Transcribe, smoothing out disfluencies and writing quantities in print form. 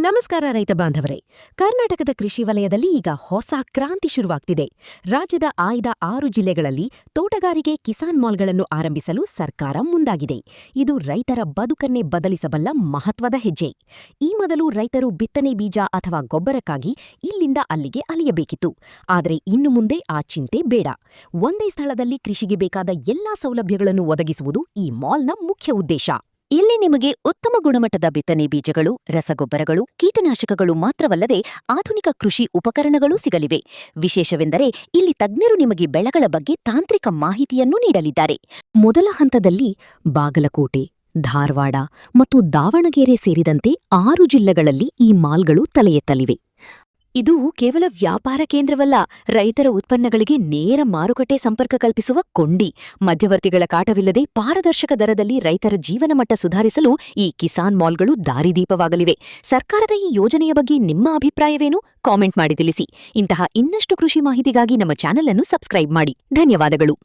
ನಮಸ್ಕಾರ ರೈತ ಬಾಂಧವರೇ. ಕರ್ನಾಟಕದ ಕೃಷಿ ವಲಯದಲ್ಲಿ ಈಗ ಹೊಸ ಕ್ರಾಂತಿ ಶುರುವಾಗ್ತಿದೆ. ರಾಜ್ಯದ ಆಯ್ದ 6 ಜಿಲ್ಲೆಗಳಲ್ಲಿ ತೋಟಗಾರಿಕೆ ಕಿಸಾನ್ ಮಾಲ್ಗಳನ್ನು ಆರಂಭಿಸಲು ಸರ್ಕಾರ ಮುಂದಾಗಿದೆ. ಇದು ರೈತರ ಬದುಕನ್ನೇ ಬದಲಿಸಬಲ್ಲ ಮಹತ್ವದ ಹೆಜ್ಜೆ. ಈ ಮೊದಲು ರೈತರು ಬಿತ್ತನೆ ಬೀಜ ಅಥವಾ ಗೊಬ್ಬರಕ್ಕಾಗಿ ಇಲ್ಲಿಂದ ಅಲ್ಲಿಗೆ ಅಲಿಯಬೇಕಿತ್ತು. ಆದರೆ ಇನ್ನು ಮುಂದೆ ಆ ಚಿಂತೆ ಬೇಡ. ಒಂದೇ ಸ್ಥಳದಲ್ಲಿ ಕೃಷಿಗೆ ಬೇಕಾದ ಎಲ್ಲಾ ಸೌಲಭ್ಯಗಳನ್ನು ಒದಗಿಸುವುದು ಈ ಮಾಲ್ನ ಮುಖ್ಯ ಉದ್ದೇಶ. ಇಲ್ಲಿ ನಿಮಗೆ ಉತ್ತಮ ಗುಣಮಟ್ಟದ ಬಿತ್ತನೆ ಬೀಜಗಳು, ರಸಗೊಬ್ಬರಗಳು, ಕೀಟನಾಶಕಗಳು ಮಾತ್ರವಲ್ಲದೆ ಆಧುನಿಕ ಕೃಷಿ ಉಪಕರಣಗಳೂ ಸಿಗಲಿವೆ. ವಿಶೇಷವೆಂದರೆ ಇಲ್ಲಿ ತಜ್ಞರು ನಿಮಗೆ ಬೆಳೆಗಳ ಬಗ್ಗೆ ತಾಂತ್ರಿಕ ಮಾಹಿತಿಯನ್ನೂ ನೀಡಲಿದ್ದಾರೆ. ಮೊದಲ ಹಂತದಲ್ಲಿ ಬಾಗಲಕೋಟೆ, ಧಾರವಾಡ ಮತ್ತು ದಾವಣಗೆರೆ ಸೇರಿದಂತೆ 6 ಜಿಲ್ಲೆಗಳಲ್ಲಿ ಈ ಮಾಲ್ಗಳು ತಲೆ ಎತ್ತಲಿವೆ. ಇದು ಕೇವಲ ವ್ಯಾಪಾರ ಕೇಂದ್ರವಲ್ಲ, ರೈತರ ಉತ್ಪನ್ನಗಳಿಗೆ ನೇರ ಮಾರುಕಟ್ಟೆ ಸಂಪರ್ಕ ಕಲ್ಪಿಸುವ ಕೊಂಡಿ. ಮಧ್ಯವರ್ತಿಗಳ ಕಾಟವಿಲ್ಲದೆ ಪಾರದರ್ಶಕ ದರದಲ್ಲಿ ರೈತರ ಜೀವನಮಟ್ಟ ಸುಧಾರಿಸಲು ಈ ಕಿಸಾನ್ ಮಾಲ್ಗಳು ದಾರಿದೀಪವಾಗಲಿವೆ. ಸರ್ಕಾರದ ಈ ಯೋಜನೆಯ ಬಗ್ಗೆ ನಿಮ್ಮ ಅಭಿಪ್ರಾಯವೇನು? ಕಾಮೆಂಟ್ ಮಾಡಿ ತಿಳಿಸಿ. ಇಂತಹ ಇನ್ನಷ್ಟು ಕೃಷಿ ಮಾಹಿತಿಗಾಗಿ ನಮ್ಮ ಚಾನೆಲ್ ಅನ್ನು ಸಬ್ಸ್ಕ್ರೈಬ್ ಮಾಡಿ. ಧನ್ಯವಾದಗಳು.